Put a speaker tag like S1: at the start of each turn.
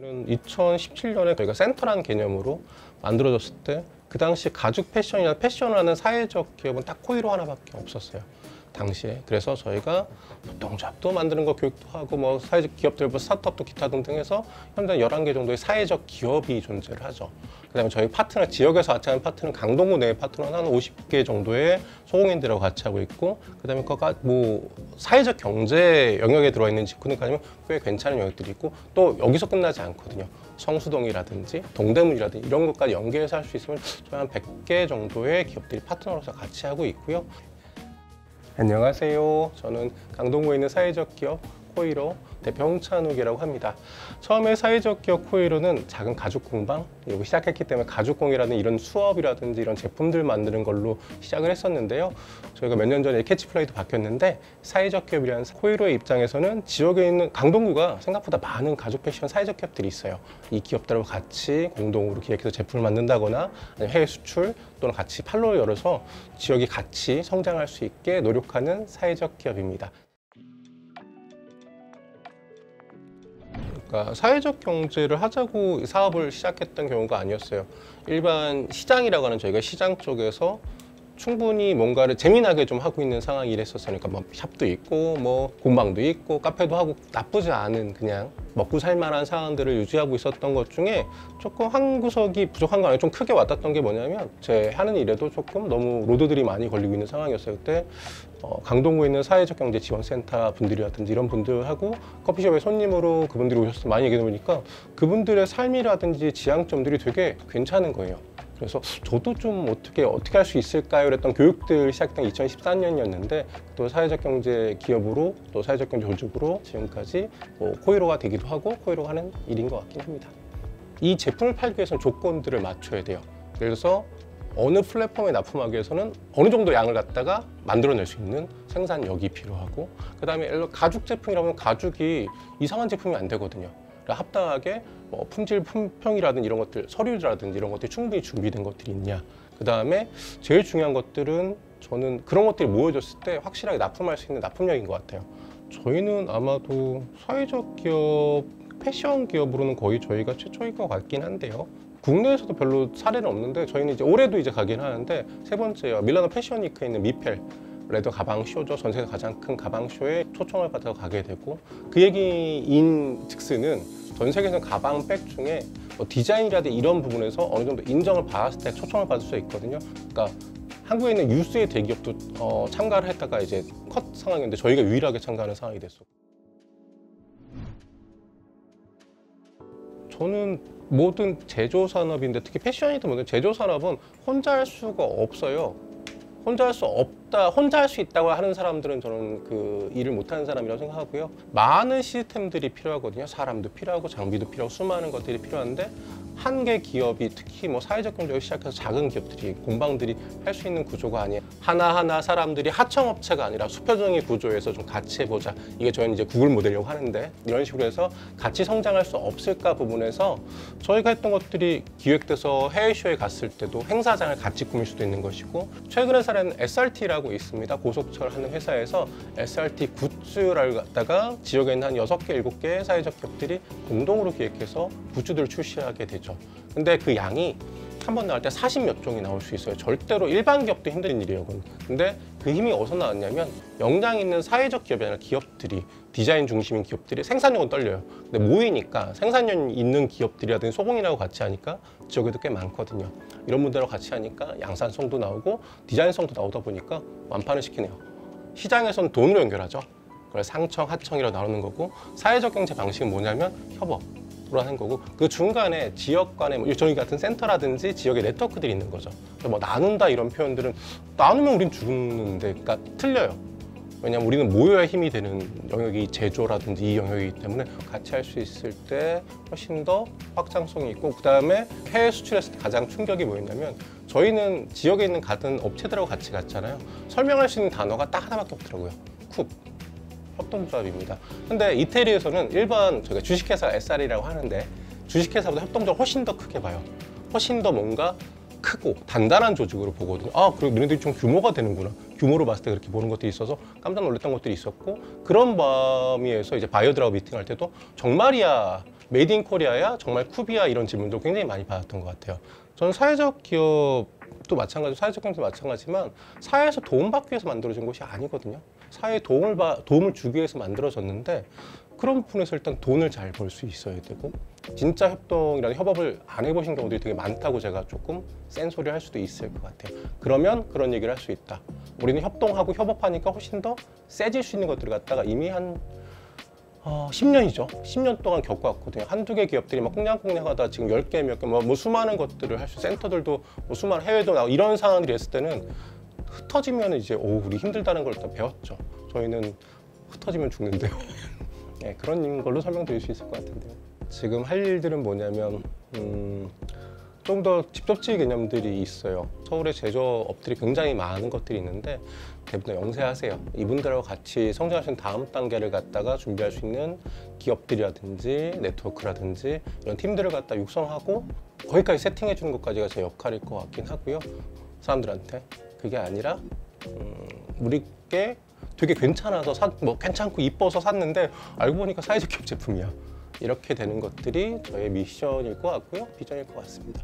S1: 2017년에 저희가 센터라는 개념으로 만들어졌을 때 그 당시 가죽 패션이나 패션을 하는 사회적 기업은 딱 코이로 하나밖에 없었어요. 당시에. 그래서 저희가 보통잡도 만드는 거 교육도 하고 뭐 사회적 기업들, 뭐 스타트업도 기타 등등 해서 현재 11개 정도의 사회적 기업이 존재를 하죠. 그다음에 저희 파트너, 지역에서 같이 하는 파트너는 강동구 내의 파트너는 한 50개 정도의 소공인들하고 같이 하고 있고, 그다음에 그가 뭐 사회적 경제 영역에 들어와 있는 직군까지 하면 꽤 괜찮은 영역들이 있고, 또 여기서 끝나지 않거든요. 성수동이라든지 동대문이라든지 이런 것까지 연계해서 할 수 있으면 저희 한 100개 정도의 기업들이 파트너로서 같이 하고 있고요. 안녕하세요. 저는 강동구에 있는 사회적 기업 코이로 대표 홍찬욱이라고 합니다. 처음에 사회적 기업 코이로는 작은 가죽 공방 여기 시작했기 때문에 가죽공이라든 이런 수업이라든지 이런 제품들 만드는 걸로 시작을 했었는데요. 저희가 몇 년 전에 캐치플레이도 바뀌었는데, 사회적 기업이라는 코이로의 입장에서는 지역에 있는 강동구가 생각보다 많은 가죽 패션 사회적 기업들이 있어요. 이 기업들하고 같이 공동으로 기획해서 제품을 만든다거나 아니면 해외 수출 또는 같이 판로를 열어서 지역이 같이 성장할 수 있게 노력하는 사회적 기업입니다. 그러니까 사회적 경제를 하자고 사업을 시작했던 경우가 아니었어요. 일반 시장이라고 하는, 저희가 시장 쪽에서 충분히 뭔가를 재미나게 좀 하고 있는 상황이 됐었으니까 뭐 샵도 있고 뭐 공방도 있고 카페도 하고 나쁘지 않은 그냥 먹고 살 만한 상황들을 유지하고 있었던 것 중에 조금 한 구석이 부족한 거 아니에요. 좀 크게 와닿았던 게 뭐냐면, 제 하는 일에도 조금 너무 로드들이 많이 걸리고 있는 상황이었어요. 그때 강동구에 있는 사회적 경제 지원센터 분들이라든지 이런 분들하고 커피숍에 손님으로 그분들이 오셔서 많이 얘기해 보니까 그분들의 삶이라든지 지향점들이 되게 괜찮은 거예요. 그래서 저도 좀 어떻게 할 수 있을까요? 그랬던 교육들 시작된 2014년이었는데 또 사회적 경제 기업으로 또 사회적 경제 조직으로 지금까지 뭐 코이로가 되기도 하고 코이로가 하는 일인 것 같긴 합니다. 이 제품을 팔기 위해서는 조건들을 맞춰야 돼요. 예를 들어서 어느 플랫폼에 납품하기 위해서는 어느 정도 양을 갖다가 만들어낼 수 있는 생산력이 필요하고, 그 다음에 예를 들어 가죽 제품이라고 하면 가죽이 이상한 제품이 안 되거든요. 합당하게 뭐 품질, 품평이라든지 이런 것들, 서류라든지 이런 것들이 충분히 준비된 것들이 있냐. 그 다음에 제일 중요한 것들은 저는 그런 것들이 모여졌을 때 확실하게 납품할 수 있는 납품력인 것 같아요. 저희는 아마도 사회적 기업, 패션 기업으로는 거의 저희가 최초일 것 같긴 한데요. 국내에서도 별로 사례는 없는데 저희는 이제 올해도 이제 가긴 하는데, 세 번째요. 밀라노 패션 위크에 있는 미펠 레더 가방 쇼죠. 전 세계 가장 큰 가방 쇼에 초청을 받아서 가게 되고, 그 얘기인 즉슨은 전 세계에서 가방 백 중에 뭐 디자인이라든지 이런 부분에서 어느 정도 인정을 받았을 때 초청을 받을 수 있거든요. 그러니까 한국에 있는 유수의 대기업도 참가를 했다가 이제 컷 상황이었는데 저희가 유일하게 참가하는 상황이 됐었고, 저는 모든 제조산업인데 특히 패션이든 뭐든 제조산업은 혼자 할 수가 없어요. 혼자 할 수 없다, 혼자 할 수 있다고 하는 사람들은 저는 그 일을 못하는 사람이라고 생각하고요. 많은 시스템들이 필요하거든요. 사람도 필요하고 장비도 필요하고 수많은 것들이 필요한데, 한 개 기업이 특히 뭐 사회적 경제를 시작해서 작은 기업들이, 공방들이 할 수 있는 구조가 아니에요. 하나하나 사람들이 하청업체가 아니라 수평적인 구조에서 좀 같이 해보자. 이게 저희는 이제 구글 모델이라고 하는데, 이런 식으로 해서 같이 성장할 수 없을까 부분에서 저희가 했던 것들이 기획돼서 해외쇼에 갔을 때도 행사장을 같이 꾸밀 수도 있는 것이고, 최근의 사례는 SRT라고 있습니다. 고속철 하는 회사에서 SRT 굿즈를 갖다가 지역에 있는 한 6개, 7개 사회적 기업들이 공동으로 기획해서 굿즈들을 출시하게 되죠. 근데 그 양이 한 번 나올 때 40몇 종이 나올 수 있어요. 절대로 일반 기업도 힘든 일이에요. 근데 그 힘이 어디서 나왔냐면, 역량 있는 사회적 기업이 아니라 기업들이, 디자인 중심인 기업들이 생산력은 떨려요. 근데 모이니까 생산력 있는 기업들이라든지 소공인하고 같이 하니까 지역에도 꽤 많거든요. 이런 분들하고 같이 하니까 양산성도 나오고 디자인성도 나오다 보니까 완판을 시키네요. 시장에서는 돈으로 연결하죠. 그걸 상청, 하청이라고 나누는 거고, 사회적 경제 방식은 뭐냐면 협업. 하는 거고, 그 중간에 지역 간에 뭐 저희 같은 센터라든지 지역의 네트워크들이 있는 거죠. 뭐 나눈다 이런 표현들은, 나누면 우린 죽는데, 그러니까 틀려요. 왜냐하면 우리는 모여야 힘이 되는 영역이 제조라든지 이 영역이기 때문에 같이 할 수 있을 때 훨씬 더 확장성이 있고, 그 다음에 해외 수출했을 때 가장 충격이 뭐였냐면, 저희는 지역에 있는 같은 업체들하고 같이 갔잖아요. 설명할 수 있는 단어가 딱 하나밖에 없더라고요. 쿱. 협동조합입니다. 근데 이태리에서는 일반 저희가 주식회사 SR이라고 하는데, 주식회사보다 협동조합 훨씬 더 크게 봐요. 훨씬 더 뭔가 크고 단단한 조직으로 보거든요. 아, 그리고 너네들이 좀 규모가 되는구나. 규모로 봤을 때 그렇게 보는 것들이 있어서 깜짝 놀랐던 것들이 있었고, 그런 범위에서 이제 바이어들하고 미팅할 때도 정말이야 메이드 인 코리아야 정말 쿱이야 이런 질문도 굉장히 많이 받았던 것 같아요. 저는 사회적 기업도 마찬가지고 사회적 경제도 마찬가지지만 사회에서 도움받기 위해서 만들어진 곳이 아니거든요. 사회에 도움을 주기 위해서 만들어졌는데 그런 부분에서 일단 돈을 잘 벌 수 있어야 되고 진짜 협동이라는 협업을 안 해보신 경우들이 되게 많다고 제가 조금 센 소리 할 수도 있을 것 같아요. 그러면 그런 얘기를 할 수 있다. 우리는 협동하고 협업하니까 훨씬 더 세질 수 있는 것들을 갖다가 이미 한 10년이죠. 10년 동안 겪어왔거든요. 한두 개 기업들이 막 꽁냥꽁냥하다 지금 10개 몇 개 뭐 수많은 것들을 할 수 센터들도 뭐 수많은 해외도 나오고 이런 상황들이 있을 때는 흩어지면 이제 우리 힘들다는 걸 일단 배웠죠. 저희는 흩어지면 죽는데요. 네, 그런 걸로 설명드릴 수 있을 것 같은데요. 지금 할 일들은 뭐냐면 좀 더 집접지 개념들이 있어요. 서울의 제조업들이 굉장히 많은 것들이 있는데 대부분 영세하세요. 이분들하고 같이 성장하시는 다음 단계를 갖다가 준비할 수 있는 기업들이라든지 네트워크라든지 이런 팀들을 갖다 육성하고 거기까지 세팅해 주는 것까지가 제 역할일 것 같긴 하고요. 사람들한테 그게 아니라 우리께 되게 괜찮아서 뭐 괜찮고 이뻐서 샀는데 알고 보니까 사회적 기업 제품이야. 이렇게 되는 것들이 저의 미션일 것 같고요. 비전일 것 같습니다.